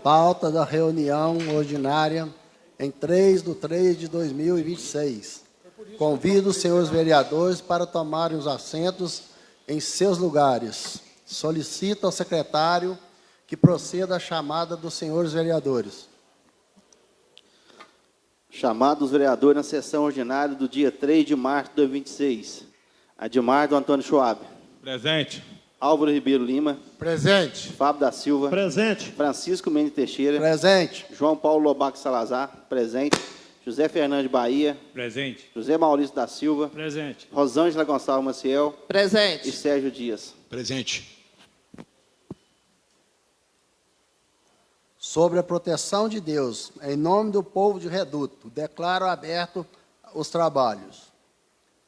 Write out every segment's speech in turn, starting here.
Pauta da reunião ordinária em 3/3/2026. Convido os senhores vereadores para tomarem os assentos em seus lugares. Solicito ao secretário que proceda à chamada dos senhores vereadores. Chamado dos vereadores na sessão ordinária do dia 3 de março de 2026. Admardo Antônio Schwab. Presente. Álvaro Ribeiro Lima. Presente. Fábio da Silva. Presente. Francisco Mendes Teixeira. Presente. João Paulo Lobaco Salazar. Presente. José Fernandes Bahia. Presente. José Maurício da Silva. Presente. Rosângela Gonçalves Maciel. Presente. E Sérgio Dias. Presente. Sobre a proteção de Deus, em nome do povo de Reduto, declaro aberto os trabalhos.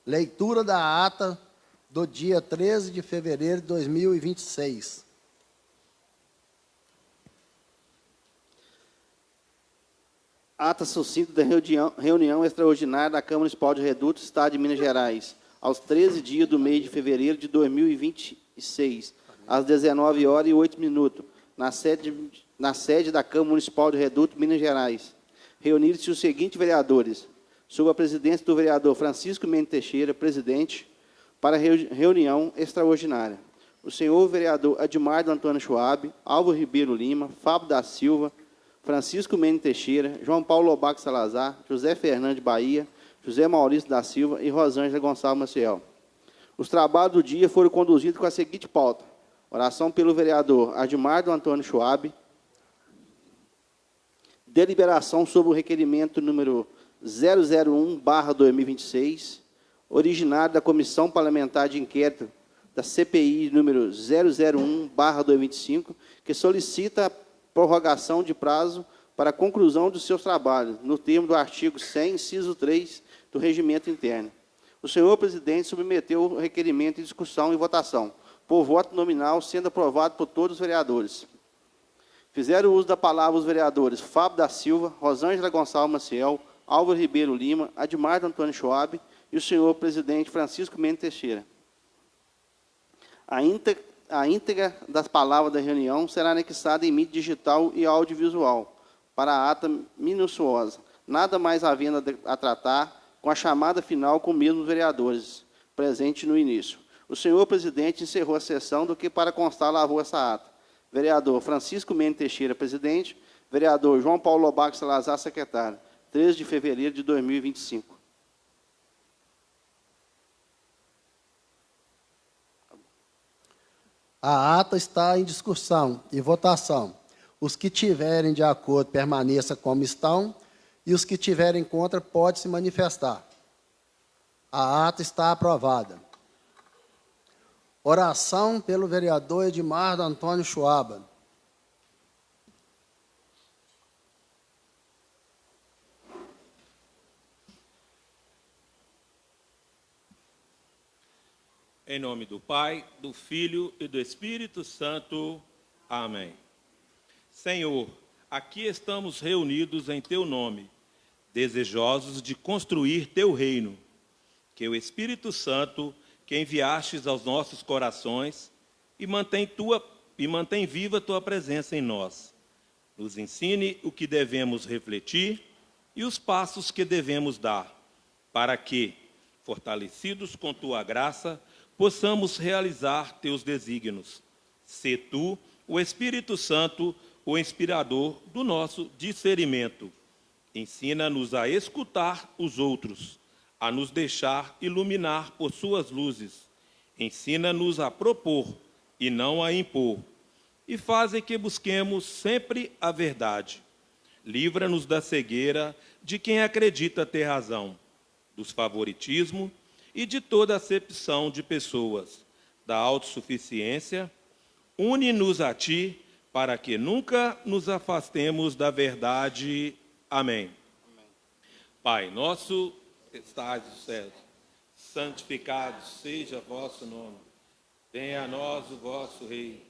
Leitura da ata do dia 13 de fevereiro de 2026. Ata sucinta da reunião extraordinária da Câmara Municipal de Reduto, Estado de Minas Gerais, aos 13 dias do mês de fevereiro de 2026, às 19h08, na sede da Câmara Municipal de Reduto, Minas Gerais. Reuniram-se os seguintes vereadores, sob a presidência do vereador Francisco Mendes Teixeira, presidente, para a reunião extraordinária. O senhor vereador Admardo Antônio Schwab, Álvaro Ribeiro Lima, Fábio da Silva, Francisco Mendes Teixeira, João Paulo Lobaco Salazar, José Fernandes Bahia, José Maurício da Silva e Rosângela Gonçalves Maciel. Os trabalhos do dia foram conduzidos com a seguinte pauta: oração pelo vereador Admardo Antônio Schwab, deliberação sobre o requerimento número 001/2026, originário da Comissão Parlamentar de Inquérito da CPI número 001/2025, que solicita a prorrogação de prazo para a conclusão dos seus trabalhos, no termo do artigo 100, inciso 3 do Regimento Interno. O senhor presidente submeteu o requerimento em discussão e votação, por voto nominal, sendo aprovado por todos os vereadores. Fizeram uso da palavra os vereadores Fábio da Silva, Rosângela Gonçalves Maciel, Álvaro Ribeiro Lima, Admardo Antônio Schwab e o senhor presidente Francisco Mendes Teixeira. A íntegra das palavras da reunião será anexada em mídia digital e audiovisual, para a ata minuciosa, nada mais havendo a tratar, com a chamada final com os mesmos vereadores, presente no início. O senhor presidente encerrou a sessão do que para constar lavou essa ata. Vereador Francisco Mendes Teixeira, presidente. Vereador João Paulo Lobaco Salazar, secretário. 13 de fevereiro de 2025. A ata está em discussão e votação. Os que tiverem de acordo, permaneçam como estão, e os que tiverem contra, podem se manifestar. A ata está aprovada. Oração pelo vereador Admardo Antônio Schwab. Em nome do Pai, do Filho e do Espírito Santo. Amém. Senhor, aqui estamos reunidos em Teu nome, desejosos de construir Teu reino. Que o Espírito Santo, que enviastes aos nossos corações, e mantém viva Tua presença em nós. Nos ensine o que devemos refletir e os passos que devemos dar, para que, fortalecidos com Tua graça, possamos realizar Teus desígnios. Sê Tu, o Espírito Santo, o inspirador do nosso discernimento. Ensina-nos a escutar os outros, a nos deixar iluminar por suas luzes. Ensina-nos a propor e não a impor. E faze que busquemos sempre a verdade. Livra-nos da cegueira de quem acredita ter razão, dos favoritismos e de toda acepção de pessoas, da autossuficiência. Une-nos a Ti, para que nunca nos afastemos da verdade. Amém. Amém. Pai nosso, que estás nos céus, santificado seja vosso nome. Venha a nós o vosso reino.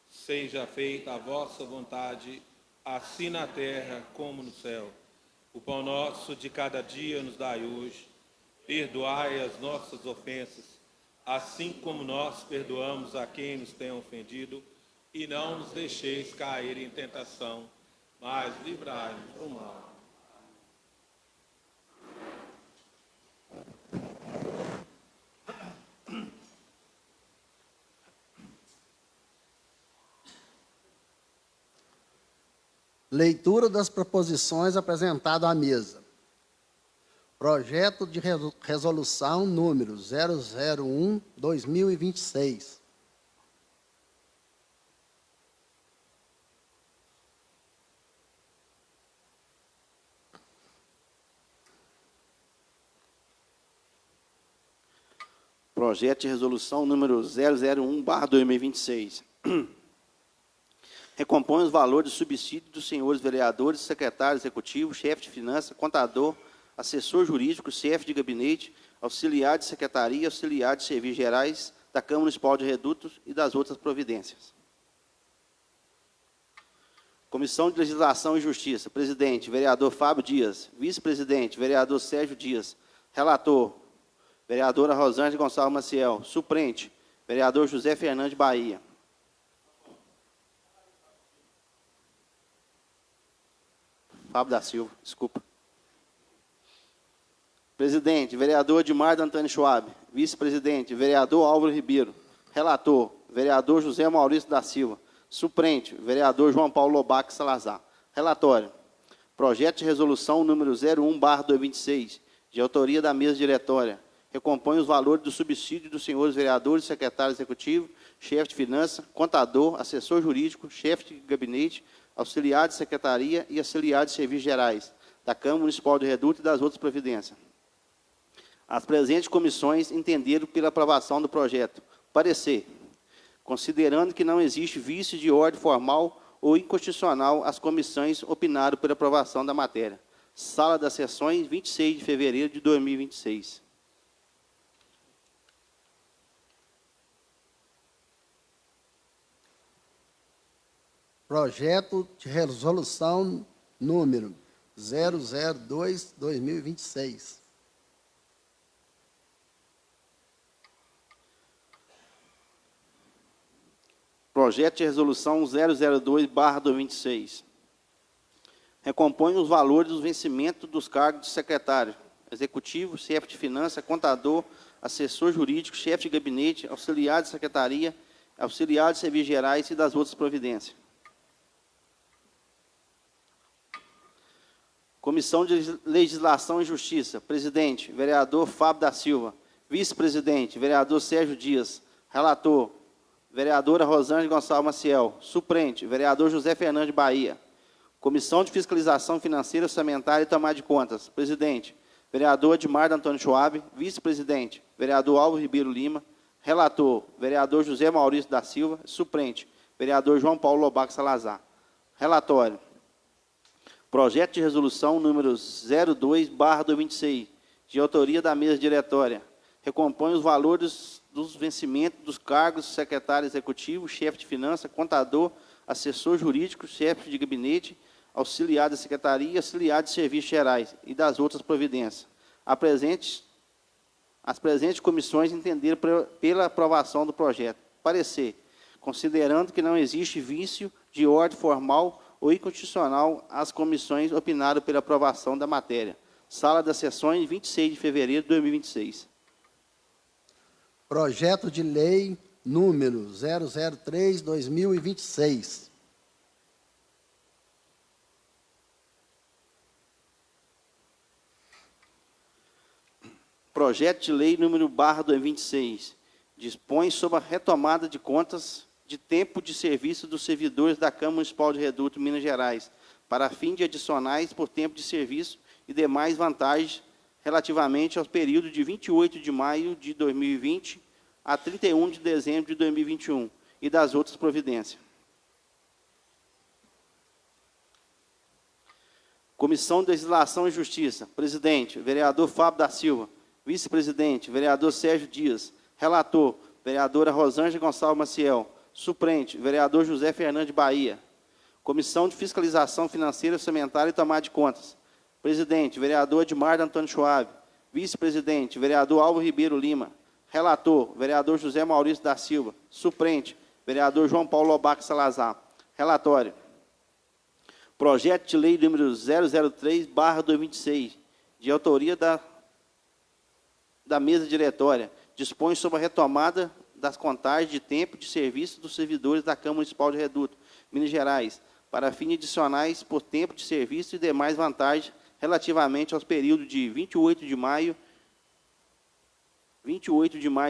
Seja feita a vossa vontade, assim na terra como no céu. O pão nosso de cada dia nos dai hoje. Perdoai as nossas ofensas, assim como nós perdoamos a quem nos tem ofendido, e não nos deixeis cair em tentação, mas livrai-nos do mal. Leitura das proposições apresentadas à mesa. Projeto de resolução número 001/2026. Projeto de resolução número 001/2026. Recompõe os valores de subsídio dos senhores vereadores, secretário executivo, chefe de finanças, contador, assessor jurídico, chefe de gabinete, auxiliar de secretaria, auxiliar de serviços gerais da Câmara Municipal de Redutos e das outras providências. Comissão de Legislação e Justiça. Presidente, vereador Fábio Dias. Vice-presidente, vereador Sérgio Dias. Relator, vereadora Rosângela Gonçalves Maciel. Suplente, vereador José Fernandes Bahia. Fábio da Silva, desculpa. Presidente, vereador Edmar Antônio Schwab. Vice-presidente, vereador Álvaro Ribeiro. Relator, vereador José Maurício da Silva. Suplente, vereador João Paulo Lobac Salazar. Relatório. Projeto de resolução número 01/2026, de autoria da mesa diretória. Recompõe os valores do subsídio dos senhores vereadores, secretário executivo, chefe de finanças, contador, assessor jurídico, chefe de gabinete, auxiliar de secretaria e auxiliar de serviços gerais da Câmara Municipal de Reduto e das outras providências. As presentes comissões entenderam pela aprovação do projeto. Parecer. Considerando que não existe vício de ordem formal ou inconstitucional, as comissões opinaram pela aprovação da matéria. Sala das Sessões, 26 de fevereiro de 2026. Projeto de resolução número 002/2026. Projeto de resolução 002/2026. Recompõe os valores dos vencimentos dos cargos de secretário executivo, chefe de finanças, contador, assessor jurídico, chefe de gabinete, auxiliar de secretaria, auxiliar de serviços gerais e das outras providências. Comissão de Legislação e Justiça. Presidente, vereador Fábio da Silva. Vice-presidente, vereador Sérgio Dias. Relator, vereadora Rosângela Gonçalves Maciel. Suplente, vereador José Fernandes Bahia. Comissão de Fiscalização Financeira, Orçamentária e Tomada de Contas. Presidente, vereador Edmar Antônio Schwab. Vice-presidente, vereador Álvaro Ribeiro Lima. Relator, vereador José Maurício da Silva. Suplente, vereador João Paulo Lobac Salazar. Relatório. Projeto de resolução número 02/2026, de autoria da mesa diretória. Recompõe os valores dos vencimentos dos cargos de secretário executivo, chefe de finanças, contador, assessor jurídico, chefe de gabinete, auxiliar da secretaria, auxiliar de serviços gerais e das outras providências. As presentes comissões entenderam pela aprovação do projeto. Parecer. Considerando que não existe vício de ordem formal ou inconstitucional, as comissões opinaram pela aprovação da matéria. Sala das Sessões, 26 de fevereiro de 2026. Projeto de lei número 003/2026. Projeto de lei número /2026. Dispõe sobre a retomada de contas de tempo de serviço dos servidores da Câmara Municipal de Reduto, Minas Gerais, para fim de adicionais por tempo de serviço e demais vantagens relativamente ao período de 28 de maio de 2020 a 31 de dezembro de 2021 e das outras providências. Comissão de Legislação e Justiça. Presidente, vereador Fábio da Silva. Vice-presidente, vereador Sérgio Dias. Relator, vereadora Rosângela Gonçalves Maciel. Suplente, vereador José Fernandes Bahia. Comissão de Fiscalização Financeira, Orçamentária e Tomada de Contas. Presidente, vereador Edmar Antônio Schwab. Vice-presidente, vereador Álvaro Ribeiro Lima. Relator, vereador José Maurício da Silva. Suplente, vereador João Paulo Lobac Salazar. Relatório. Projeto de lei número 003/2026, de autoria da mesa diretória, dispõe sobre a retomada das contagens de tempo de serviço dos servidores da Câmara Municipal de Reduto, Minas Gerais, para fins adicionais por tempo de serviço e demais vantagens relativamente aos períodos de 28 de maio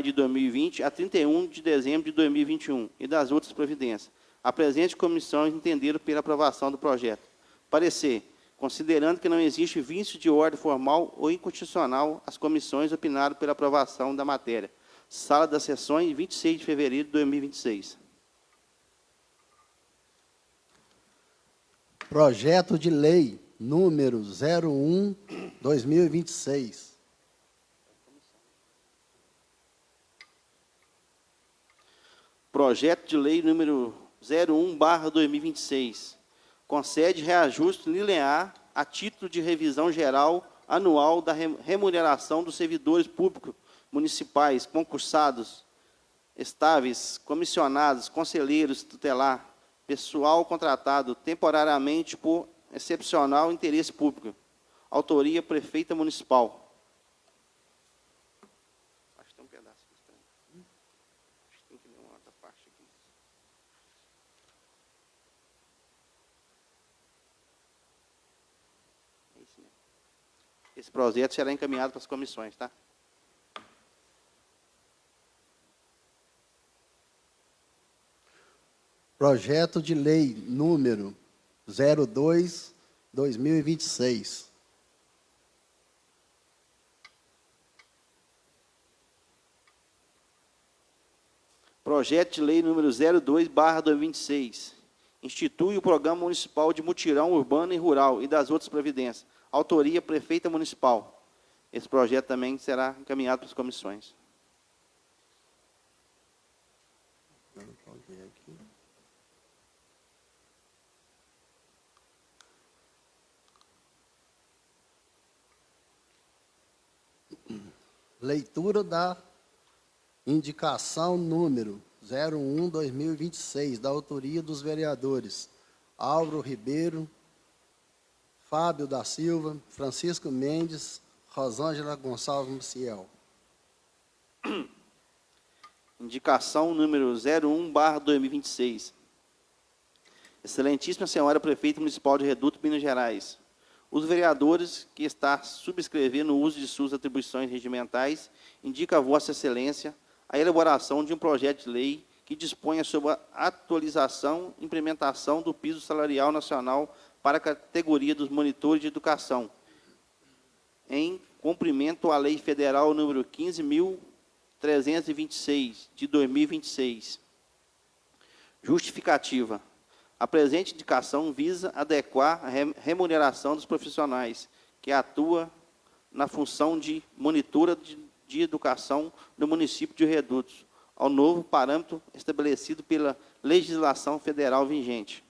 de 2020 a 31 de dezembro de 2021 e das outras providências. A presente comissão entenderam pela aprovação do projeto. Parecer, considerando que não existe vício de ordem formal ou inconstitucional, as comissões opinaram pela aprovação da matéria. Sala das Sessões, 26 de fevereiro de 2026. Projeto de lei número 01/2026. Projeto de lei número 01/2026. Concede reajuste linear a título de revisão geral anual da remuneração dos servidores públicos municipais, concursados, estáveis, comissionados, conselheiros tutelar, pessoal contratado temporariamente por excepcional interesse público. Autoria, Prefeita Municipal. Acho que tem um pedaço aqui. Acho que tem que ler uma outra parte aqui. É isso mesmo. Esse projeto será encaminhado para as comissões, tá? Projeto de lei número 02/2026. Projeto de lei número 02/2026. Institui o Programa Municipal de Mutirão Urbano e Rural e das outras providências. Autoria, Prefeita Municipal. Esse projeto também será encaminhado para as comissões. Leitura da indicação número 01/2026, da autoria dos vereadores Álvaro Ribeiro, Fábio da Silva, Francisco Mendes, Rosângela Gonçalves Maciel. Indicação número 01/2026. Excelentíssima Senhora Prefeita Municipal de Reduto, Minas Gerais. Os vereadores que está subscrevendo o uso de suas atribuições regimentais indica a Vossa Excelência a elaboração de um projeto de lei que disponha sobre a atualização e implementação do piso salarial nacional para a categoria dos monitores de educação, em cumprimento à Lei Federal número 15.326, de 2026. Justificativa. A presente indicação visa adequar a remuneração dos profissionais que atuam na função de monitora de educação no município de Redutos, ao novo parâmetro estabelecido pela legislação federal vigente.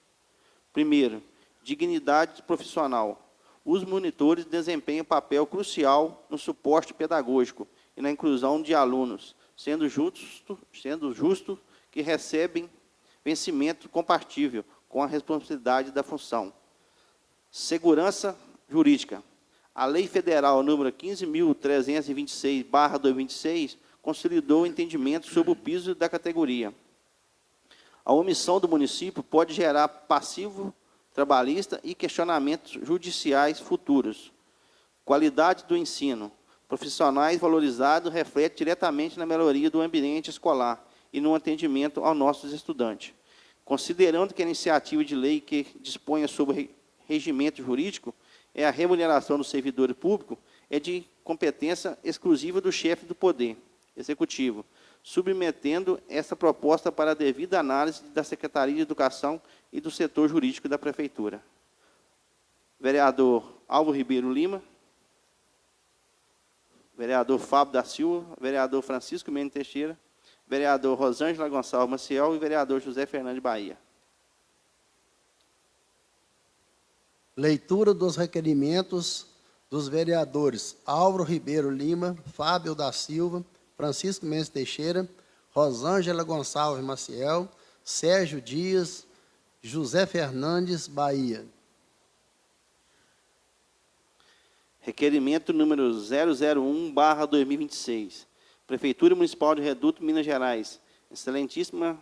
Primeiro, dignidade profissional. Os monitores desempenham papel crucial no suporte pedagógico e na inclusão de alunos, sendo justo que recebem vencimento compatível com a responsabilidade da função. Segurança jurídica. A Lei Federal número 15.326/2026 consolidou o entendimento sobre o piso da categoria. A omissão do município pode gerar passivo trabalhista e questionamentos judiciais futuros. Qualidade do ensino. Profissionais valorizados reflete diretamente na melhoria do ambiente escolar e no atendimento aos nossos estudantes. Considerando que a iniciativa de lei que disponha sobre regimento jurídico é a remuneração do servidor público, é de competência exclusiva do chefe do Poder Executivo, submetendo essa proposta para a devida análise da Secretaria de Educação e do setor jurídico da Prefeitura. Vereador Álvaro Ribeiro Lima, vereador Fábio da Silva, vereador Francisco Mendes Teixeira, vereador Rosângela Gonçalves Maciel e vereador José Fernando de Bahia. Leitura dos requerimentos dos vereadores Álvaro Ribeiro Lima, Fábio da Silva, Francisco Mendes Teixeira, Rosângela Gonçalves Maciel, Sérgio Dias, José Fernandes Bahia. Requerimento número 001/2026. Prefeitura Municipal de Reduto, Minas Gerais. Excelentíssima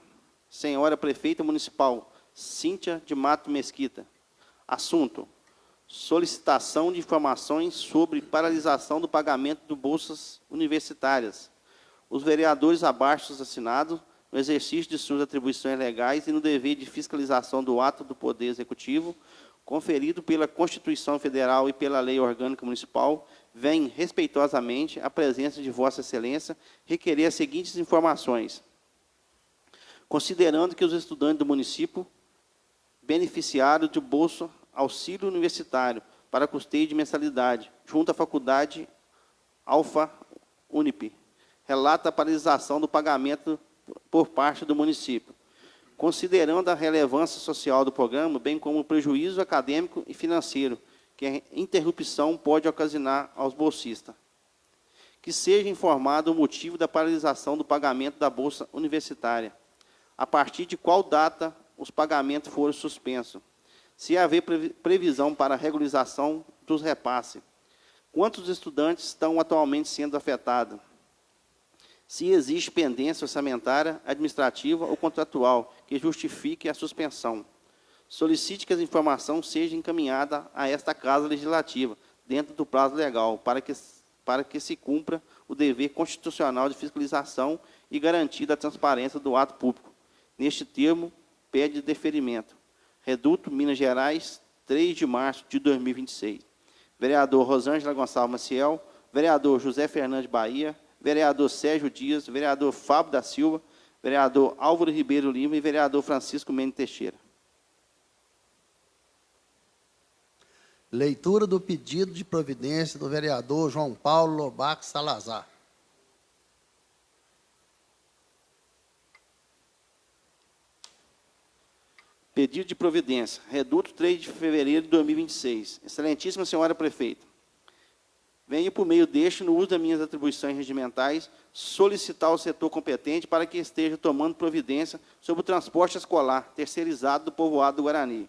Senhora Prefeita Municipal, Cíntia de Mato Mesquita. Assunto: solicitação de informações sobre paralisação do pagamento de bolsas universitárias. Os vereadores abaixo assinados, no exercício de suas atribuições legais e no dever de fiscalização do ato do Poder Executivo, conferido pela Constituição Federal e pela Lei Orgânica Municipal, vem respeitosamente à presença de Vossa Excelência requerer as seguintes informações. Considerando que os estudantes do município beneficiários de bolsa auxílio universitário para custeio de mensalidade, junto à Faculdade Alfa Unip, relata a paralisação do pagamento por parte do município. Considerando a relevância social do programa, bem como o prejuízo acadêmico e financeiro que a interrupção pode ocasionar aos bolsistas. Que seja informado o motivo da paralisação do pagamento da bolsa universitária. A partir de qual data os pagamentos foram suspensos. Se haver previsão para a regularização dos repasses. Quantos estudantes estão atualmente sendo afetados? Se existe pendência orçamentária, administrativa ou contratual que justifique a suspensão. Solicite que as informações sejam encaminhadas a esta Casa Legislativa, dentro do prazo legal, para que se cumpra o dever constitucional de fiscalização e garantida a transparência do ato público. Neste termo, pede deferimento. Reduto, Minas Gerais, 3 de março de 2026. Vereador Rosângela Gonçalves Maciel, vereador José Fernandes Bahia, vereador Sérgio Dias, vereador Fábio da Silva, vereador Álvaro Ribeiro Lima e vereador Francisco Mendes Teixeira. Leitura do pedido de providência do vereador João Paulo Lobac Salazar. Pedido de providência. Reduto, 3 de fevereiro de 2026. Excelentíssima Senhora Prefeita, venho, por meio deste, no uso das minhas atribuições regimentais, solicitar ao setor competente para que esteja tomando providência sobre o transporte escolar terceirizado do povoado do Guarani,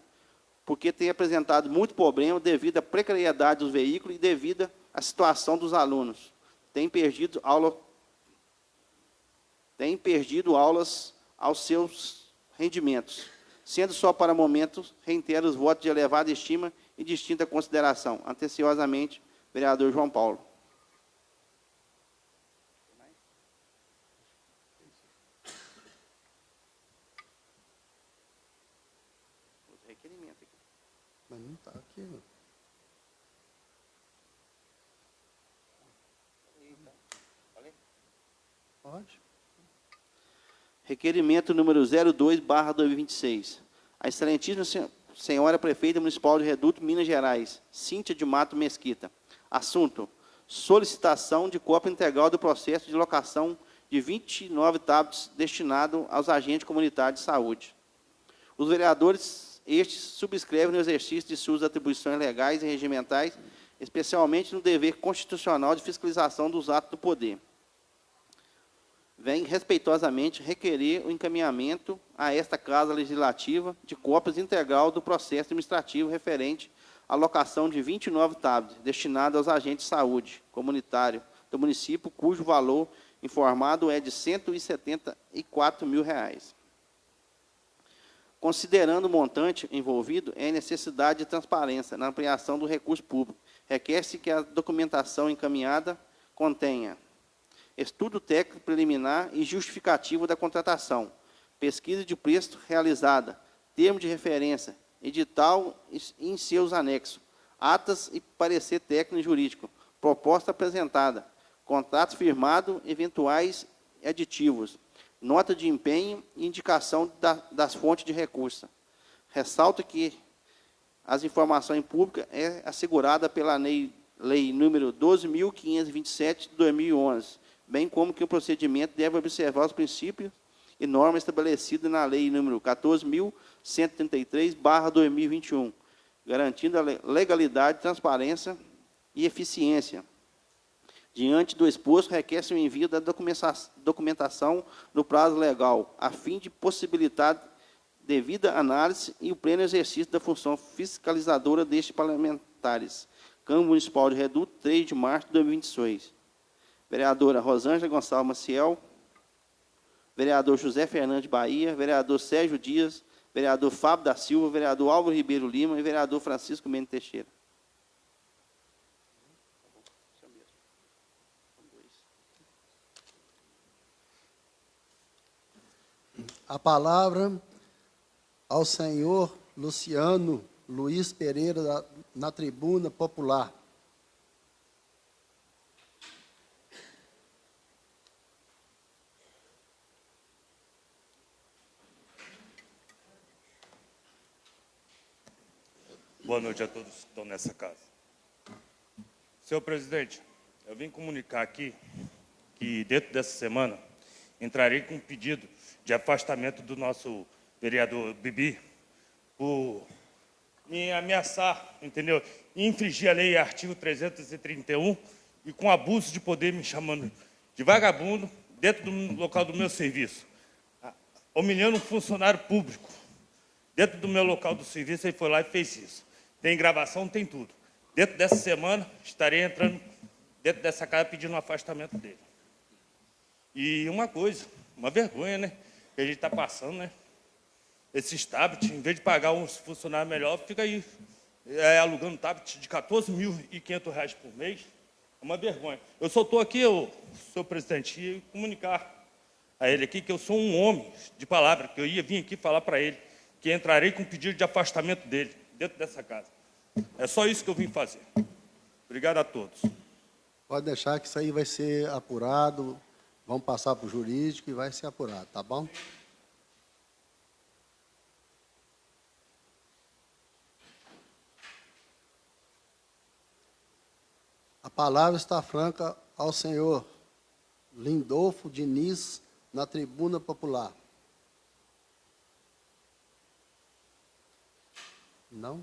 porque tem apresentado muito problema devido à precariedade dos veículos e devido à situação dos alunos. Tem perdido aulas aos seus rendimentos. Sendo só para momentos, reitero os votos de elevada estima e distinta consideração. Atenciosamente, vereador João Paulo. Requerimento aqui. Mas não está aqui. Não. Pode. Requerimento número 02/2026. A excelentíssima Senhora Prefeita Municipal de Reduto, Minas Gerais, Cíntia de Mato Mesquita. Assunto: solicitação de cópia integral do processo de locação de 29 tablets destinado aos agentes comunitários de saúde. Os vereadores, estes, subscrevem no exercício de suas atribuições legais e regimentais, especialmente no dever constitucional de fiscalização dos atos do poder. Vem respeitosamente requerer o encaminhamento a esta Casa Legislativa de cópias integral do processo administrativo referente à locação de 29 tablets destinados aos agentes de saúde comunitário do município, cujo valor informado é de R$ 174 mil. Considerando o montante envolvido, é necessidade de transparência na ampliação do recurso público. Requer-se que a documentação encaminhada contenha estudo técnico preliminar e justificativo da contratação, pesquisa de preço realizada, termo de referência, edital e em seus anexos, atas e parecer técnico e jurídico, proposta apresentada, contrato firmado, eventuais aditivos, nota de empenho e indicação das fontes de recurso. Ressalto que as informações públicas é assegurada pela Lei número 12.527 de 2011, bem como que o procedimento deve observar os princípios e normas estabelecidas na Lei número 14.133/2021, garantindo a legalidade, transparência e eficiência. Diante do exposto, requer-se o envio da documentação no prazo legal, a fim de possibilitar devida análise e o pleno exercício da função fiscalizadora destes parlamentares. Câmara Municipal de Reduto, 3 de março de 2026. Vereadora Rosângela Gonçalves Maciel, vereador José Fernandes Bahia, vereador Sérgio Dias, vereador Fábio da Silva, vereador Álvaro Ribeiro Lima e vereador Francisco Mendes Teixeira. A palavra ao senhor Luciano Luiz Pereira, na tribuna popular. Boa noite a todos que estão nessa casa. Senhor presidente, eu vim comunicar aqui que, dentro dessa semana, entrarei com um pedido de afastamento do nosso vereador Bibi por me ameaçar, entendeu? Infringir a lei artigo 331 e com abuso de poder me chamando de vagabundo dentro do local do meu serviço, humilhando um funcionário público. Dentro do meu local do serviço, ele foi lá e fez isso. Tem gravação, tem tudo. Dentro dessa semana, estarei entrando dentro dessa casa pedindo um afastamento dele. E uma coisa, uma vergonha, né? Que a gente está passando, né? Esses tablets, em vez de pagar uns funcionários melhor, fica aí alugando tablet de R$ 14.500 por mês. É uma vergonha. Eu só estou aqui, senhor presidente, e comunicar a ele aqui que eu sou um homem de palavra, que eu ia vir aqui falar para ele que entrarei com pedido de afastamento dele dentro dessa casa. É só isso que eu vim fazer. Obrigado a todos. Pode deixar que isso aí vai ser apurado, vamos passar para o jurídico e vai ser apurado, tá bom? A palavra está franca ao senhor Lindolfo Diniz, na tribuna popular. Não?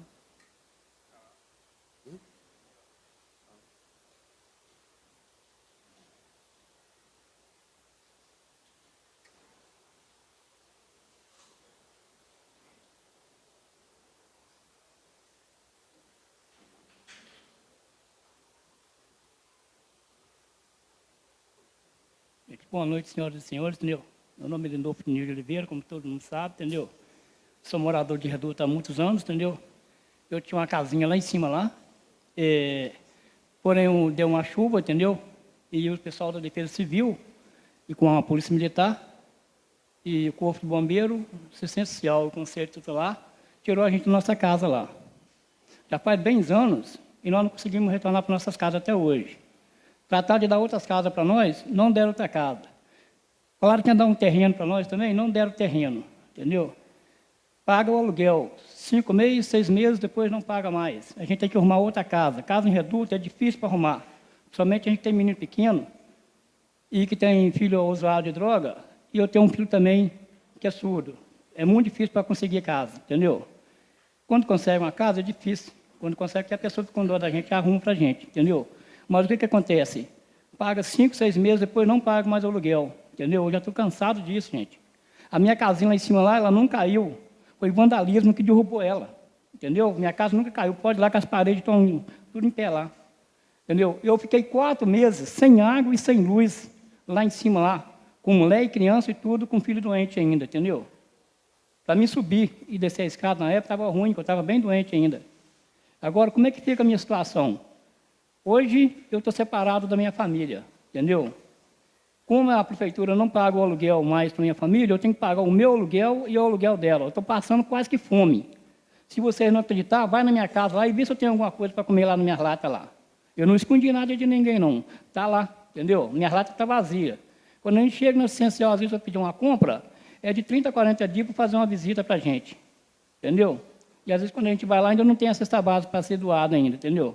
Boa noite, senhoras e senhores, entendeu? Meu nome é Lindolfo Diniz de Oliveira, como todo mundo sabe, entendeu? Sou morador de Reduto há muitos anos, entendeu? Eu tinha uma casinha lá em cima, lá. Porém, deu uma chuva, entendeu? E o pessoal da Defesa Civil, e com a Polícia Militar, e o Corpo de Bombeiro, Assistência Social, o Conselho Tutelar, tirou a gente da nossa casa lá. Já faz bem anos, e nós não conseguimos retornar para nossas casas até hoje. Trataram de dar outras casas para nós, não deram outra casa. Falaram que ia dar um terreno para nós também, não deram terreno, entendeu? Paga o aluguel, 5 meses, 6 meses, depois não paga mais. A gente tem que arrumar outra casa. Casa em Reduto é difícil para arrumar. Somente a gente tem menino pequeno e que tem filho usuário de droga, e eu tenho um filho também que é surdo. É muito difícil para conseguir casa, entendeu? Quando consegue uma casa, é difícil. Quando consegue, que a pessoa que com dor da gente arruma para a gente, entendeu? Mas o que acontece? Paga 5, 6 meses, depois não paga mais o aluguel, entendeu? Eu já estou cansado disso, gente. A minha casinha lá em cima, lá, ela não caiu. Foi vandalismo que derrubou ela, entendeu? Minha casa nunca caiu. Pode ir lá que as paredes estão tudo em pé lá, entendeu? Eu fiquei 4 meses sem água e sem luz lá em cima, lá, com mulher e criança e tudo, com filho doente ainda, entendeu? Para mim subir e descer a escada, na época estava ruim, porque eu estava bem doente ainda. Agora, como é que fica a minha situação? Hoje, eu estou separado da minha família, entendeu? Como a prefeitura não paga o aluguel mais para minha família, eu tenho que pagar o meu aluguel e o aluguel dela. Eu estou passando quase que fome. Se vocês não acreditarem, vai na minha casa lá e vê se eu tenho alguma coisa para comer lá na minha lata lá. Eu não escondi nada de ninguém, não. Está lá, entendeu? Minha lata está vazia. Quando a gente chega no essencial, às vezes, para pedir uma compra, é de 30 a 40 dias para fazer uma visita para a gente, entendeu? E, às vezes, quando a gente vai lá, ainda não tem a cesta básica para ser doada ainda, entendeu?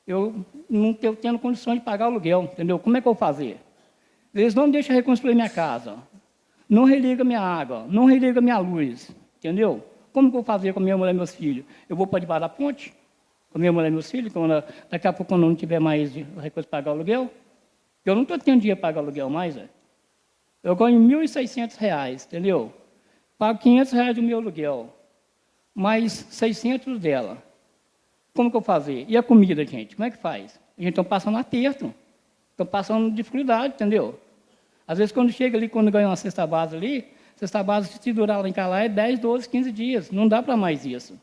Eu não estou tendo condições de pagar o aluguel, entendeu? Como é que eu vou fazer? Eles não deixam reconstruir minha casa, não religa minha água, não religa minha luz, entendeu? Como que eu vou fazer com a minha mulher e meus filhos? Eu vou para debaixo da ponte, com a minha mulher e meus filhos, quando, daqui a pouco, quando não tiver mais recurso para pagar o aluguel? Eu não estou tendo dinheiro para pagar o aluguel mais, velho. Eu ganho R$ 1.600, entendeu? Pago R$ 500 do meu aluguel, mais 600 dela. como que eu fazer? E a comida, gente, como é que faz? A gente está passando aperto, estão passando dificuldade, entendeu? Às vezes, quando chega ali, quando ganha uma cesta base ali, cesta base, se durar lá em casa, é 10, 12, 15 dias. Não dá para mais isso.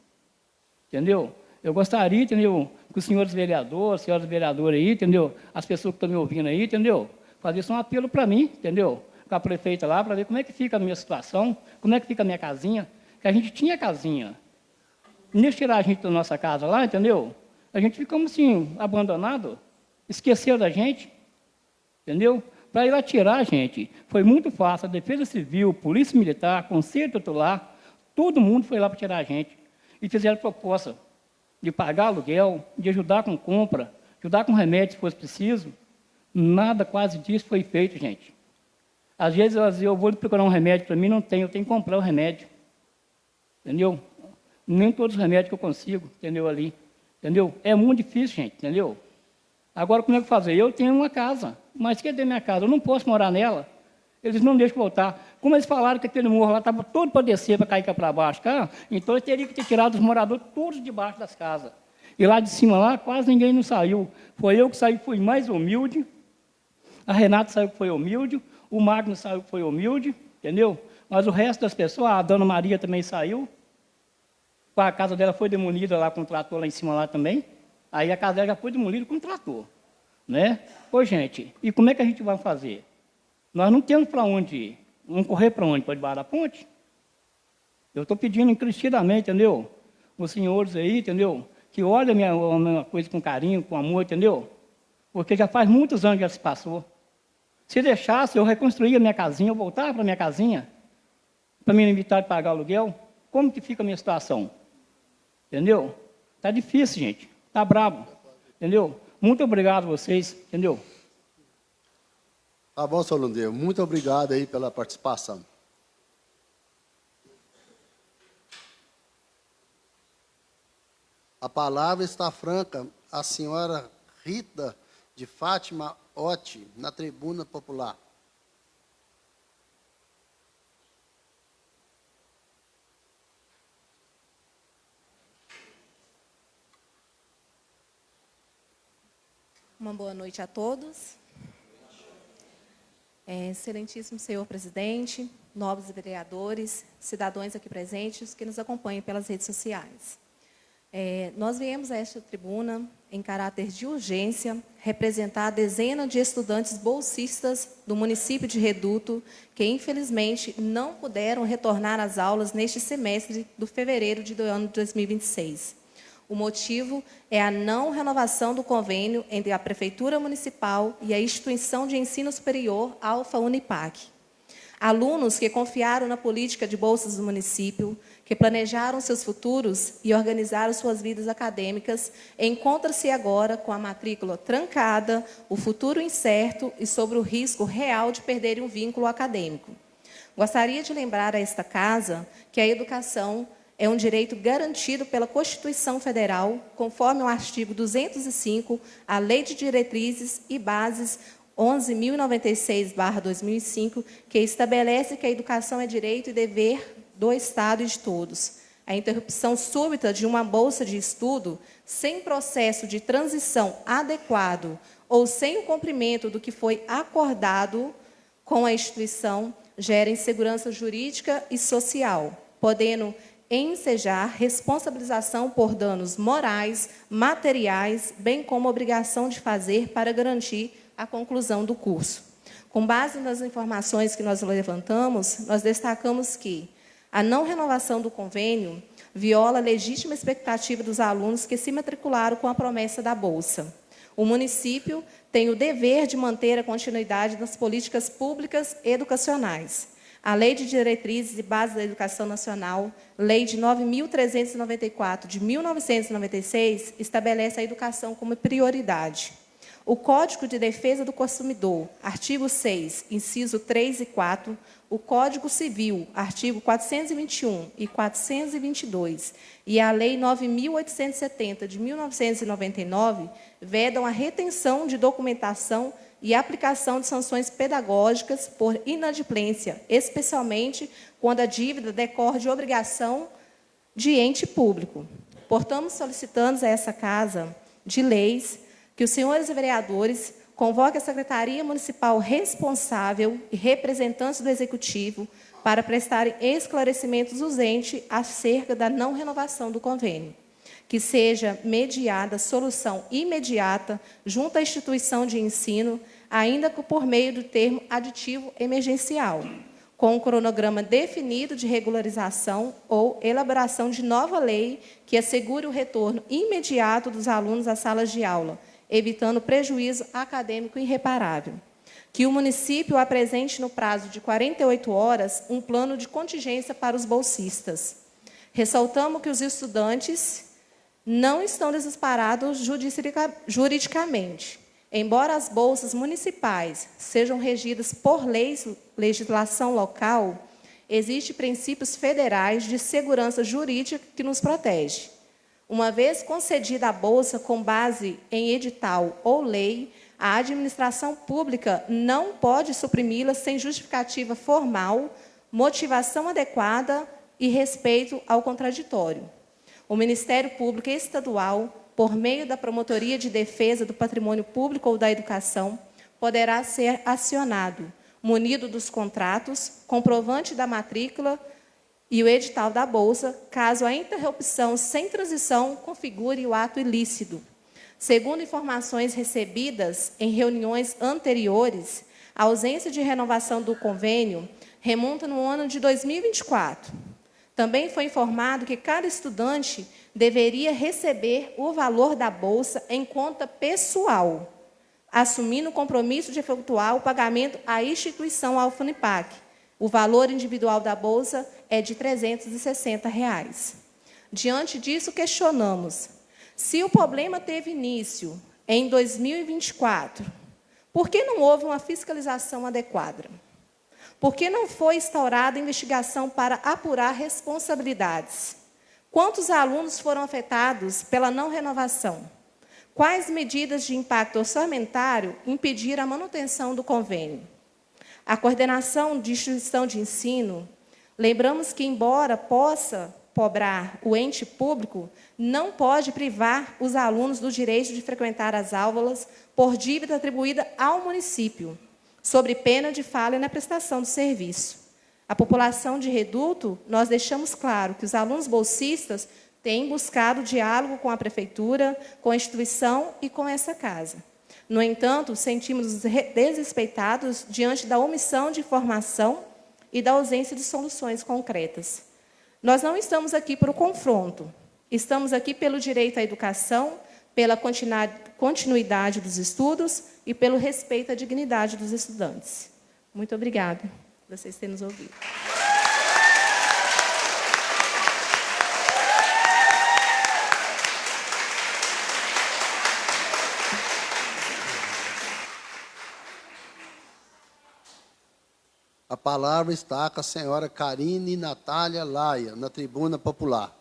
Entendeu? Eu gostaria, entendeu, que os senhores vereadores, senhoras vereadoras aí, entendeu, as pessoas que estão me ouvindo aí, entendeu, fazessem um apelo para mim, entendeu, com a prefeita lá, para ver como é que fica a minha situação, como é que fica a minha casinha, que a gente tinha casinha. Nesse tirar a gente da nossa casa lá, entendeu, a gente ficamos assim, abandonado, esqueceu da gente, entendeu? Para ir lá tirar a gente, foi muito fácil, a Defesa Civil, Polícia Militar, Conselho Tutelar, todo mundo foi lá para tirar a gente, e fizeram proposta de pagar aluguel, de ajudar com compra, ajudar com remédio se fosse preciso. Nada quase disso foi feito, gente. Às vezes eu vou procurar um remédio para mim, não tenho, eu tenho que comprar o remédio. Entendeu? Nem todos os remédios que eu consigo, entendeu, ali. Entendeu? É muito difícil, gente, entendeu? Agora, como é que fazer? Eu tenho uma casa, mas cadê minha casa? Eu não posso morar nela. Eles não deixam voltar. Como eles falaram que aquele morro lá estava todo para descer, para cair cá para baixo, cara, então eu teria que ter tirado os moradores todos debaixo das casas. E lá de cima, lá, quase ninguém não saiu. Foi eu que saí, fui mais humilde. A Renata saiu que foi humilde. O Magno saiu que foi humilde, entendeu? Mas o resto das pessoas, a Dona Maria também saiu. A casa dela foi demolida lá com o trator lá em cima lá também. Aí a casa dela já foi demolida com o trator. Né? Ô, gente, e como é que a gente vai fazer? Nós não temos para onde ir. Vamos correr para onde? Para debaixo da ponte? Eu estou pedindo encarecidamente, entendeu? Os senhores aí, entendeu? Que olhem a minha coisa com carinho, com amor, entendeu? Porque já faz muitos anos que já se passou. Se deixasse, eu reconstruía a minha casinha, eu voltava para a minha casinha, para me evitar de pagar aluguel. Como que fica a minha situação? Entendeu? Está difícil, gente. Está brabo. Entendeu? Muito obrigado a vocês, entendeu? Tá bom, senhor Lundeiro. Muito obrigado aí pela participação. A palavra está franca à senhora Rita de Fátima Otti, na tribuna popular. Uma boa noite a todos. Excelentíssimo senhor presidente, nobres vereadores, cidadãos aqui presentes que nos acompanham pelas redes sociais. Nós viemos a esta tribuna em caráter de urgência representar a dezena de estudantes bolsistas do município de Reduto que, infelizmente, não puderam retornar às aulas neste semestre do fevereiro do ano de 2026. O motivo é a não renovação do convênio entre a Prefeitura Municipal e a Instituição de Ensino Superior Alfa Unipac. Alunos que confiaram na política de bolsas do município, que planejaram seus futuros e organizaram suas vidas acadêmicas, encontram-se agora com a matrícula trancada, o futuro incerto e sobre o risco real de perderem um vínculo acadêmico. Gostaria de lembrar a esta casa que a educação é um direito garantido pela Constituição Federal, conforme o artigo 205, a Lei de Diretrizes e Bases 11.096/2005, que estabelece que a educação é direito e dever do Estado e de todos. A interrupção súbita de uma bolsa de estudo, sem processo de transição adequado ou sem o cumprimento do que foi acordado com a instituição, gera insegurança jurídica e social, podendo ensejar responsabilização por danos morais, materiais, bem como obrigação de fazer para garantir a conclusão do curso. Com base nas informações que nós levantamos, nós destacamos que a não renovação do convênio viola a legítima expectativa dos alunos que se matricularam com a promessa da bolsa. O município tem o dever de manter a continuidade das políticas públicas educacionais. A Lei de Diretrizes e Bases da Educação Nacional, Lei de 9.394, de 1996, estabelece a educação como prioridade. O Código de Defesa do Consumidor, artigo 6, inciso 3 e 4, o Código Civil, artigo 421 e 422, e a Lei 9.870, de 1999, vedam a retenção de documentação e aplicação de sanções pedagógicas por inadimplência, especialmente quando a dívida decorre de obrigação de ente público. portanto, solicitamos a essa Casa de Leis que os senhores vereadores convoquem a Secretaria Municipal responsável e representantes do Executivo para prestarem esclarecimentos urgentes acerca da não renovação do convênio, que seja mediada solução imediata junto à instituição de ensino, ainda que por meio do termo aditivo emergencial, com um cronograma definido de regularização ou elaboração de nova lei que assegure o retorno imediato dos alunos às salas de aula, evitando prejuízo acadêmico irreparável. Que o município apresente no prazo de 48 horas um plano de contingência para os bolsistas. Ressaltamos que os estudantes não estão desamparados juridicamente. Embora as bolsas municipais sejam regidas por legislação local, existem princípios federais de segurança jurídica que nos protegem. Uma vez concedida a bolsa com base em edital ou lei, a administração pública não pode suprimi-la sem justificativa formal, motivação adequada e respeito ao contraditório. O Ministério Público Estadual, por meio da Promotoria de Defesa do Patrimônio Público ou da Educação, poderá ser acionado, munido dos contratos, comprovante da matrícula e o edital da bolsa, caso a interrupção sem transição configure o ato ilícito. Segundo informações recebidas em reuniões anteriores, a ausência de renovação do convênio remonta no ano de 2024. Também foi informado que cada estudante deveria receber o valor da bolsa em conta pessoal, assumindo o compromisso de efetuar o pagamento à instituição ao FUNIPAC. O valor individual da bolsa é de R$ 360. Diante disso, questionamos: se o problema teve início em 2024, por que não houve uma fiscalização adequada? Por que não foi instaurada investigação para apurar responsabilidades? Quantos alunos foram afetados pela não renovação? Quais medidas de impacto orçamentário impediram a manutenção do convênio? A coordenação de instituição de ensino, lembramos que, embora possa cobrar o ente público, não pode privar os alunos do direito de frequentar as aulas por dívida atribuída ao município, sob pena de falha na prestação do serviço. A população de Reduto, nós deixamos claro que os alunos bolsistas têm buscado diálogo com a prefeitura, com a instituição e com essa casa. No entanto, sentimos desrespeitados diante da omissão de informação e da ausência de soluções concretas. Nós não estamos aqui para o confronto, estamos aqui pelo direito à educação, pela continuidade dos estudos e pelo respeito à dignidade dos estudantes. Muito obrigada por vocês terem nos ouvido. A palavra está com a senhora Karine Natália Laia, na tribuna popular.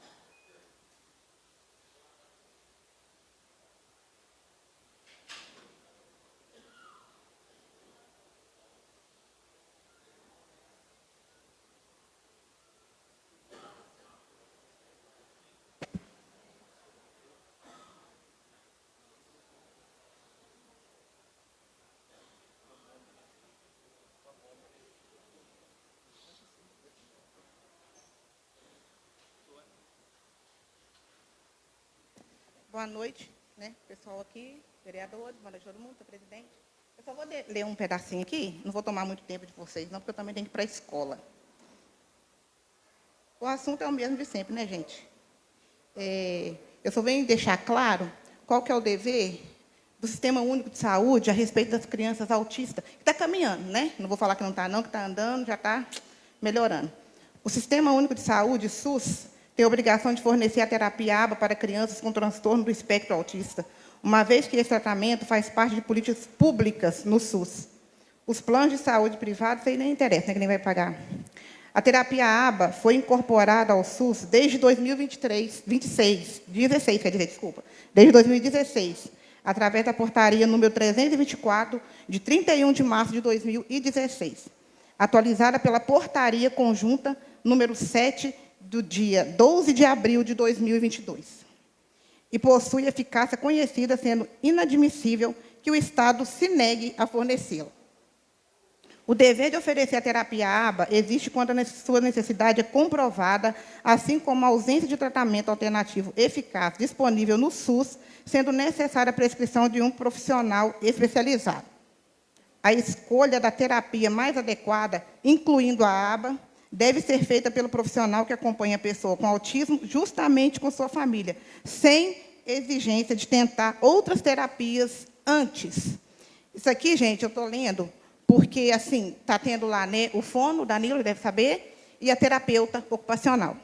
Boa noite, né, pessoal aqui, vereadores, boa noite a todo mundo, presidente. Eu só vou ler um pedacinho aqui, não vou tomar muito tempo de vocês, não, porque eu também tenho que ir para a escola. O assunto é o mesmo de sempre, né, gente? Eu só venho deixar claro qual que é o dever do Sistema Único de Saúde a respeito das crianças autistas, que está caminhando, né? Não vou falar que não está, não, que está andando, já está melhorando. O Sistema Único de Saúde, SUS, tem a obrigação de fornecer a terapia ABA para crianças com transtorno do espectro autista, uma vez que esse tratamento faz parte de políticas públicas no SUS. Os planos de saúde privados, isso aí nem interessa, né, que nem vai pagar. A terapia ABA foi incorporada ao SUS desde 2016, desde 2016, através da portaria número 324, de 31 de março de 2016, atualizada pela portaria conjunta número 7, do dia 12 de abril de 2022. e possui eficácia conhecida, sendo inadmissível que o Estado se negue a fornecê-la. O dever de oferecer a terapia ABA existe quando a sua necessidade é comprovada, assim como a ausência de tratamento alternativo eficaz disponível no SUS, sendo necessária a prescrição de um profissional especializado. A escolha da terapia mais adequada, incluindo a ABA, deve ser feita pelo profissional que acompanha a pessoa com autismo, justamente com sua família, sem exigência de tentar outras terapias antes. Isso aqui, gente, eu estou lendo, porque, assim, está tendo lá, né, o fono, o Danilo deve saber, e a terapeuta ocupacional.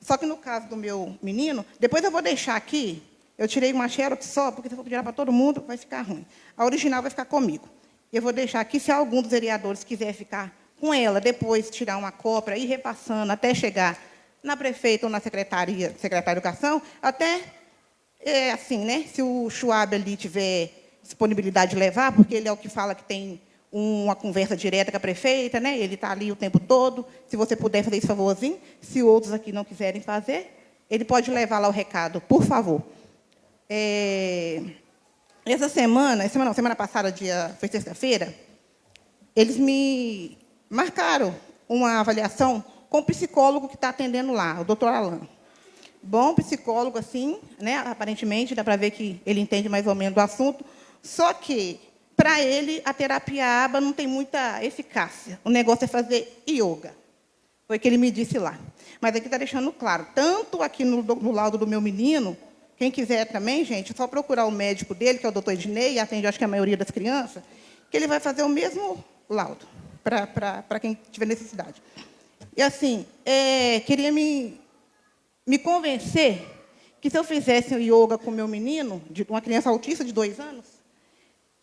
Só que, no caso do meu menino, depois eu vou deixar aqui, eu tirei uma xerox só, porque se eu for tirar para todo mundo, vai ficar ruim. A original vai ficar comigo. Eu vou deixar aqui, se algum dos vereadores quiser ficar com ela, depois tirar uma cópia e ir repassando até chegar na prefeita ou na secretária de Educação, até, assim, né, se o Schwab ali tiver disponibilidade de levar, porque ele é o que fala que tem uma conversa direta com a prefeita, né? Ele está ali o tempo todo. Se você puder fazer esse favorzinho, se outros aqui não quiserem fazer, ele pode levar lá o recado, por favor. Semana passada, foi sexta-feira, eles me marcaram uma avaliação com o psicólogo que está atendendo lá, o doutor Alain. Bom psicólogo, assim, né? Aparentemente, dá para ver que ele entende mais ou menos do assunto, só que, para ele, a terapia ABA não tem muita eficácia. O negócio é fazer yoga. Foi o que ele me disse lá. Mas aqui está deixando claro, tanto aqui no laudo do meu menino, quem quiser também, gente, é só procurar o médico dele, que é o doutor Ednei, atende, acho que a maioria das crianças, que ele vai fazer o mesmo laudo, para quem tiver necessidade. E, assim, queria me convencer que, se eu fizesse o yoga com o meu menino, uma criança autista de 2 anos,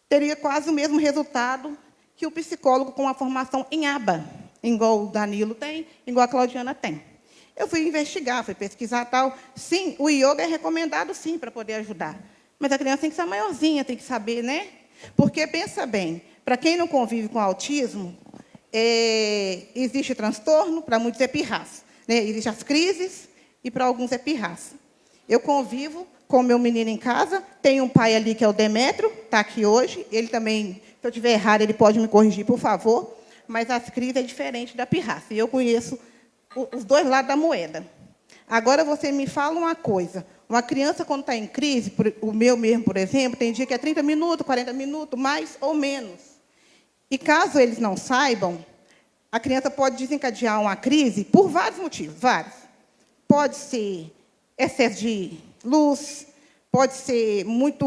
teria quase o mesmo resultado que o psicólogo com a formação em ABA, igual o Danilo tem, igual a Claudiana tem. Eu fui investigar, fui pesquisar tal. Sim, o yoga é recomendado, sim, para poder ajudar. Mas a criança tem que ser maiorzinha, tem que saber, né? Porque, pensa bem, para quem não convive com autismo, existe transtorno, para muitos é pirraça, né? Existem as crises, e para alguns é pirraça. Eu convivo com o meu menino em casa, tem um pai ali que é o Demétrio, está aqui hoje, ele também, se eu estiver errado, ele pode me corrigir, por favor, mas as crises é diferente da pirraça, e eu conheço os dois lados da moeda. Agora, você me fala uma coisa, uma criança, quando está em crise, o meu mesmo, por exemplo, tem dia que é 30 minutos, 40 minutos, mais ou menos. E, caso eles não saibam, a criança pode desencadear uma crise por vários motivos, vários. Pode ser excesso de luz, pode ser muito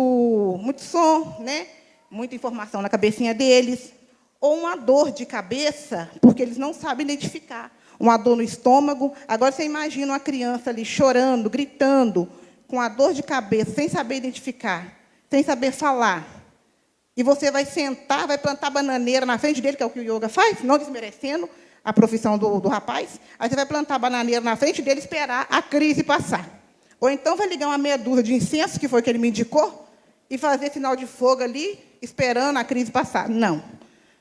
som, né? Muita informação na cabecinha deles, ou uma dor de cabeça, porque eles não sabem identificar. Uma dor no estômago. Agora, você imagina uma criança ali chorando, gritando, com a dor de cabeça, sem saber identificar, sem saber falar. E você vai sentar, vai plantar bananeira na frente dele, que é o que o yoga faz, não desmerecendo a profissão do rapaz. Aí você vai plantar bananeira na frente dele e esperar a crise passar. Ou então vai ligar uma meia dúzia de incenso, que foi o que ele me indicou, e fazer sinal de fogo ali, esperando a crise passar. Não.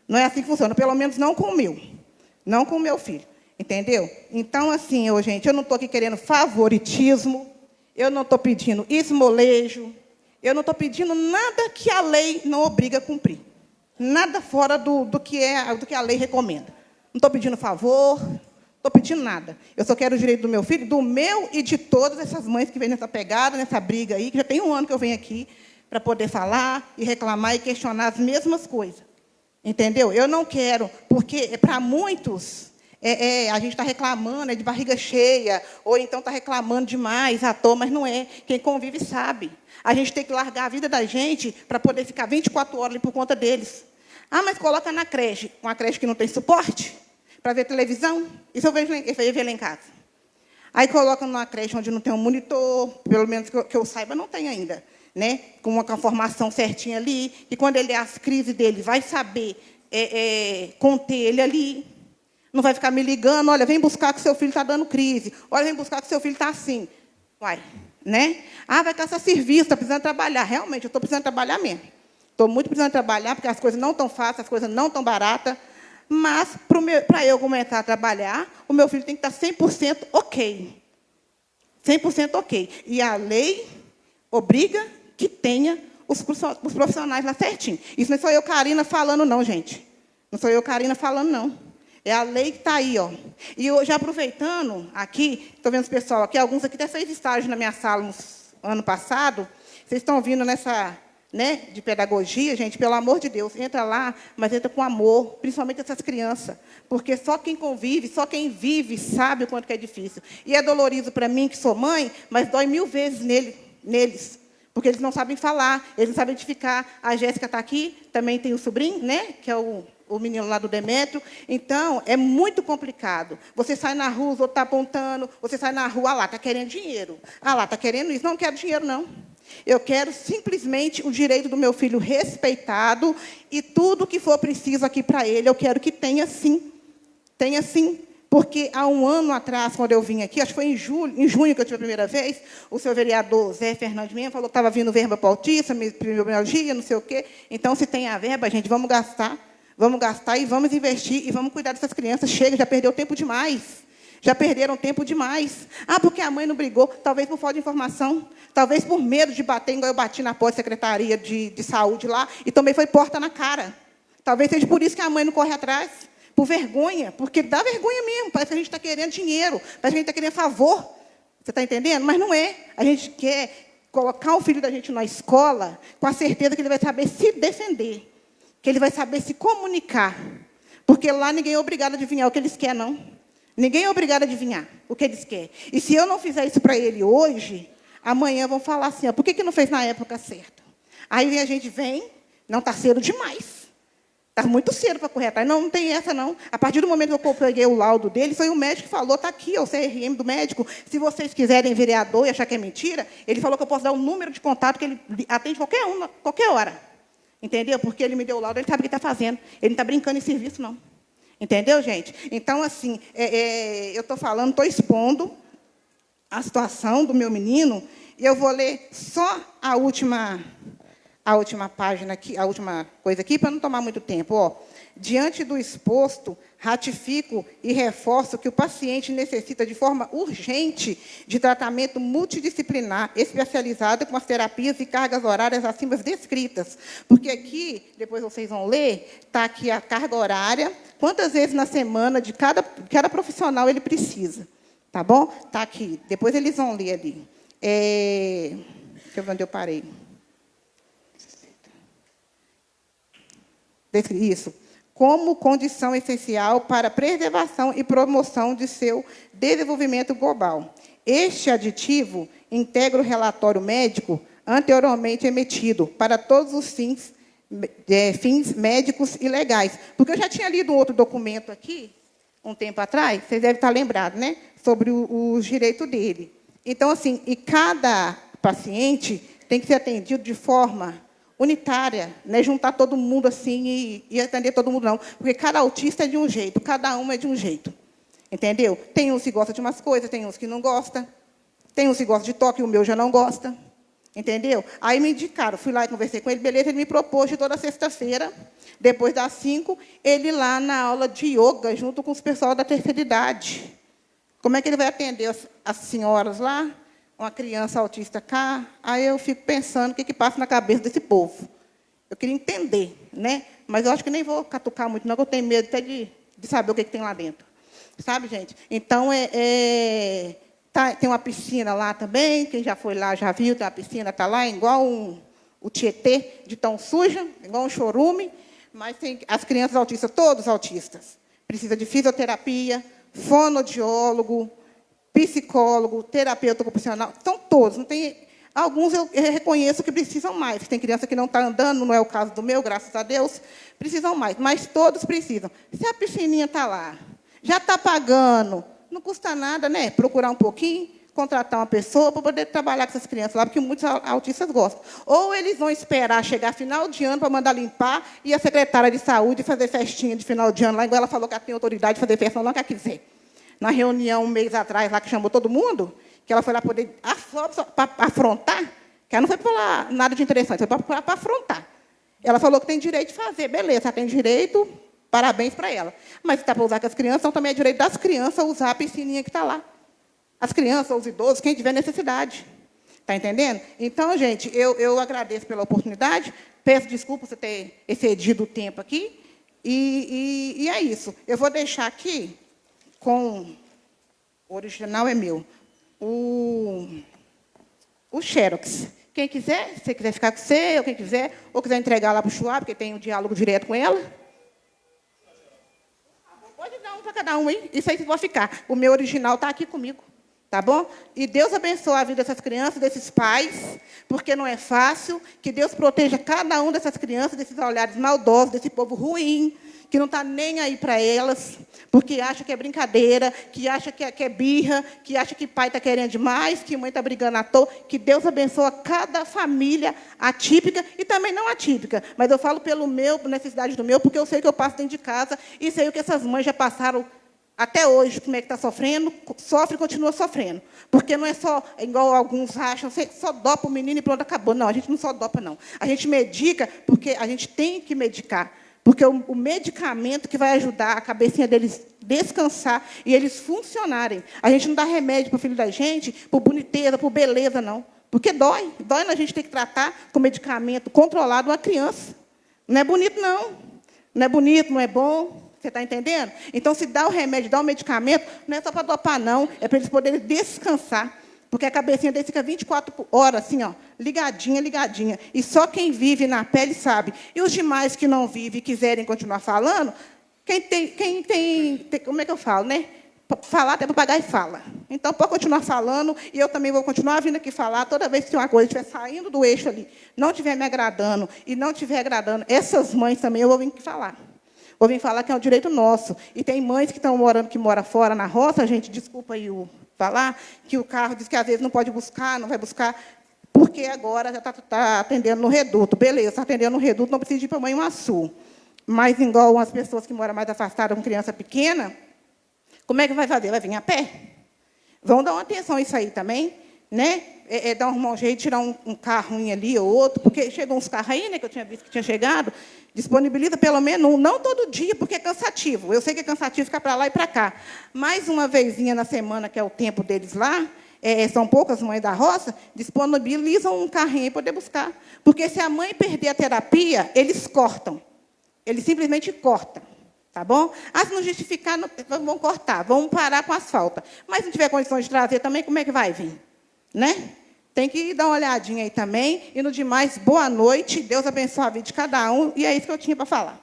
Não é assim que funciona. Pelo menos não com o meu. Não com o meu filho. Entendeu? Então, assim, gente, eu não estou aqui querendo favoritismo, eu não estou pedindo esmolejo, eu não estou pedindo nada que a lei não obriga a cumprir. Nada fora do que a lei recomenda. Não estou pedindo favor, não estou pedindo nada. Eu só quero o direito do meu filho, do meu e de todas essas mães que vêm nessa pegada, nessa briga aí, que já tem 1 ano que eu venho aqui para poder falar e reclamar e questionar as mesmas coisas. Entendeu? Eu não quero, porque, para muitos, a gente está reclamando, de barriga cheia, ou então está reclamando demais, à toa, mas não é. Quem convive sabe. A gente tem que largar a vida da gente para poder ficar 24 horas ali por conta deles. Ah, mas coloca na creche. Uma creche que não tem suporte para ver televisão? Isso eu vejo lá em casa. Aí coloca numa creche onde não tem um monitor, pelo menos que eu saiba, não tem ainda, né? Com uma formação certinha ali, e quando ele as crises dele, vai saber conter ele ali. Não vai ficar me ligando, olha, vem buscar que seu filho está dando crise. Olha, vem buscar que seu filho está assim. Vai, né? Ah, vai caçar serviço, está precisando trabalhar. Realmente, eu estou precisando trabalhar mesmo. Estou muito precisando trabalhar, porque as coisas não estão fáceis, as coisas não estão baratas. Mas, para eu começar a trabalhar, o meu filho tem que estar 100% ok. 100% ok. E a lei obriga que tenha os profissionais lá certinho. Isso não sou eu, Karina, falando, não, gente. Não sou eu, Karina, falando, não. É a lei que está aí, ó. E eu, já aproveitando aqui, estou vendo os pessoal aqui, alguns aqui até fez estágio na minha sala no ano passado. Vocês estão vindo nessa, né, de pedagogia, gente, pelo amor de Deus, entra lá, mas entra com amor, principalmente essas crianças. Porque só quem convive, só quem vive, sabe o quanto que é difícil. E é dolorido para mim, que sou mãe, mas dói 1000 vezes neles. Porque eles não sabem falar, eles não sabem edificar. A Jéssica está aqui, também tem o sobrinho, né, que é o menino lá do Demétrio. Então, é muito complicado. Você sai na rua, os outros estão apontando, você sai na rua, lá, está querendo dinheiro. Lá, está querendo isso. Não quero dinheiro, não. Eu quero simplesmente o direito do meu filho respeitado e tudo que for preciso aqui para ele, eu quero que tenha sim. Tenha sim. Porque há um ano atrás, quando eu vim aqui, acho que foi em junho que eu tive a primeira vez, o seu vereador Zé Fernandes mesmo falou que estava vindo verba para autista, fibromialgia, não sei o quê. Então, se tem a verba, gente, vamos gastar e vamos investir e vamos cuidar dessas crianças. Chega, já perdeu tempo demais. Já perderam tempo demais. Porque a mãe não brigou, talvez por falta de informação, talvez por medo de bater, igual eu bati na porta da Secretaria de Saúde lá, e também foi porta na cara. Talvez seja por isso que a mãe não corre atrás. Por vergonha, porque dá vergonha mesmo. Parece que a gente está querendo dinheiro, parece que a gente está querendo favor. Você está entendendo? Mas não é. A gente quer colocar o filho da gente na escola com a certeza que ele vai saber se defender, que ele vai saber se comunicar. Porque lá ninguém é obrigado a adivinhar o que eles querem, não. Ninguém é obrigado a adivinhar o que eles querem. E se eu não fizer isso para ele hoje, amanhã vão falar assim, por que não fez na época certa? Aí a gente vem, não está cedo demais. Está muito cedo para correr atrás. Não tem essa, não. A partir do momento que eu peguei o laudo dele, foi o médico que falou, está aqui, o CRM do médico. Se vocês quiserem vereador e achar que é mentira, ele falou que eu posso dar o número de contato, que ele atende qualquer um, qualquer hora. Entendeu? Porque ele me deu o laudo, ele sabe o que está fazendo. Ele não está brincando em serviço, não. Entendeu, gente? Então, assim, eu estou falando, estou expondo a situação do meu menino, e eu vou ler só a última página aqui, a última coisa aqui, para não tomar muito tempo. Diante do exposto, ratifico e reforço que o paciente necessita de forma urgente de tratamento multidisciplinar, especializado com as terapias e cargas horárias acima descritas. Porque aqui, depois vocês vão ler, está aqui a carga horária, quantas vezes na semana de cada profissional ele precisa. Tá bom? Está aqui. Depois eles vão ler ali. Deixa eu ver onde eu parei. Isso. Como condição essencial para a preservação e promoção de seu desenvolvimento global. Este aditivo integra o relatório médico anteriormente emitido para todos os fins médicos e legais. Porque eu já tinha lido um outro documento aqui, um tempo atrás, vocês devem estar lembrados, né? Sobre os direitos dele. Então, assim, e cada paciente tem que ser atendido de forma unitária, não é juntar todo mundo assim e atender todo mundo, não. Porque cada autista é de um jeito, cada um é de um jeito. Entendeu? Tem uns que gostam de umas coisas, tem uns que não gostam. Tem uns que gostam de toque, o meu já não gosta. Entendeu? Aí me indicaram, fui lá e conversei com ele, beleza, ele me propôs de toda sexta-feira, depois das 5, ele lá na aula de yoga, junto com os pessoal da terceira idade. Como é que ele vai atender as senhoras lá? Uma criança autista cá, aí eu fico pensando o que passa na cabeça desse povo. Eu queria entender, né? Mas eu acho que nem vou catucar muito, não, porque eu tenho medo até de saber o que tem lá dentro. Sabe, gente? Então, tem uma piscina lá também, quem já foi lá já viu, tem uma piscina, está lá, igual o Tietê, de tão suja, igual um chorume, mas tem as crianças autistas, todos autistas. Precisa de fisioterapia, fonoaudiólogo, psicólogo, terapeuta ocupacional, são todos. Não tem, alguns eu reconheço que precisam mais. Tem criança que não está andando, não é o caso do meu, graças a Deus, precisam mais, mas todos precisam. Se a piscininha está lá, já está pagando, não custa nada, né? Procurar um pouquinho, contratar uma pessoa para poder trabalhar com essas crianças lá, porque muitos autistas gostam. Ou eles vão esperar chegar final de ano para mandar limpar e a secretária de saúde fazer festinha de final de ano lá, igual ela falou que ela tem autoridade de fazer festa, não quer quiser. Na reunião, um mês atrás, lá que chamou todo mundo, que ela foi lá poder afrontar, que ela não foi para falar nada de interessante, foi para afrontar. Ela falou que tem direito de fazer, beleza, ela tem direito, parabéns para ela. Mas se está para usar com as crianças, então também é direito das crianças usar a piscininha que está lá. As crianças, os idosos, quem tiver necessidade. Está entendendo? Então, gente, eu agradeço pela oportunidade, peço desculpa por você ter excedido o tempo aqui, e é isso. Eu vou deixar aqui com... O original é meu. O Xerox. Quem quiser, se você quiser ficar com você, ou quem quiser, ou quiser entregar lá para o Schwab, porque tem um diálogo direto com ela. Pode dar um para cada um, hein? Isso aí vai ficar. O meu original está aqui comigo. Tá bom? E Deus abençoe a vida dessas crianças, desses pais, porque não é fácil. Que Deus proteja cada um dessas crianças, desses olhares maldosos, desse povo ruim, que não está nem aí para elas, porque acha que é brincadeira, que acha que é birra, que acha que pai está querendo demais, que mãe está brigando à toa. Que Deus abençoe cada família atípica e também não atípica. Mas eu falo pelo meu, por necessidade do meu, porque eu sei que eu passo dentro de casa e sei o que essas mães já passaram até hoje, como é que está sofrendo, sofre e continua sofrendo. Porque não é só, igual alguns acham, só dopa o menino e pronto, acabou. Não, a gente não só dopa, não. A gente medica porque a gente tem que medicar. Porque o medicamento que vai ajudar a cabecinha deles descansar e eles funcionarem. A gente não dá remédio para o filho da gente, por boniteza, por beleza, não. Porque dói. Dói a gente ter que tratar com medicamento controlado uma criança. Não é bonito, não. Não é bonito, não é bom. Você está entendendo? Então, se dá o remédio, dá o medicamento, não é só para dopar, não. É para eles poderem descansar. Porque a cabecinha deles fica 24 horas, assim, ó, ligadinha, ligadinha. E só quem vive na pele sabe. E os demais que não vivem e quiserem continuar falando, quem tem como é que eu falo, né? Falar até papagaio fala. Então, pode continuar falando, e eu também vou continuar vindo aqui falar, toda vez que uma coisa estiver saindo do eixo ali, não estiver me agradando, e não estiver agradando essas mães também, eu vou vir aqui falar. Vou vir falar que é um direito nosso. E tem mães que estão morando, que moram fora, na roça, gente, desculpa aí falar, que o carro diz que às vezes não pode buscar, não vai buscar, porque agora já está atendendo no reduto. Beleza, está atendendo no reduto, não precisa ir para Manhuaçu. Mas, igual as pessoas que moram mais afastadas com criança pequena, como é que vai fazer? Vai vir a pé? Vão dar uma atenção a isso aí também, né? Dar um jeito de tirar um carrinho ali ou outro, porque chegam uns carros aí, né, que eu tinha visto que tinha chegado, disponibiliza pelo menos um, não todo dia, porque é cansativo. Eu sei que é cansativo ficar para lá e para cá. Mais uma vezinha na semana, que é o tempo deles lá, são poucas mães da roça, disponibilizam um carrinho para poder buscar. Porque se a mãe perder a terapia, eles cortam. Eles simplesmente cortam. Tá bom? Se não justificar, vão cortar, vão parar com as faltas. Mas se não tiver condições de trazer também, como é que vai vir? Né? Tem que dar uma olhadinha aí também. E, no demais, boa noite. Deus abençoe a vida de cada um. E é isso que eu tinha para falar.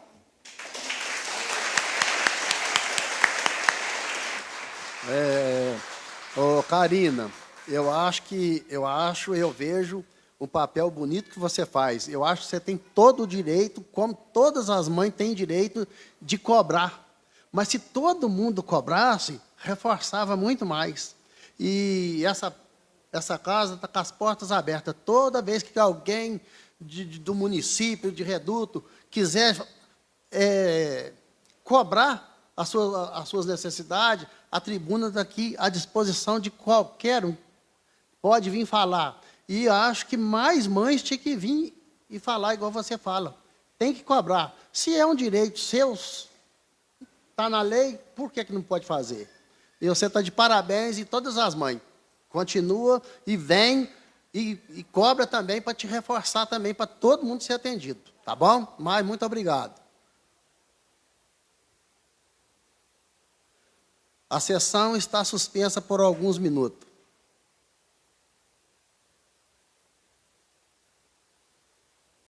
Karina, eu vejo um papel bonito que você faz. Eu acho que você tem todo o direito, como todas as mães têm direito, de cobrar. Mas se todo mundo cobrasse, reforçava muito mais. E essa casa está com as portas abertas. Toda vez que alguém do município, de Reduto, quiser cobrar as suas necessidades, a tribuna está aqui à disposição de qualquer um. Pode vir falar. E acho que mais mães tinham que vir e falar igual você fala. Tem que cobrar. Se é um direito seu, está na lei, por que não pode fazer? E você está de parabéns, e todas as mães. Continua e vem e cobra também para te reforçar também, para todo mundo ser atendido. Tá bom? Mas muito obrigado. A sessão está suspensa por alguns minutos.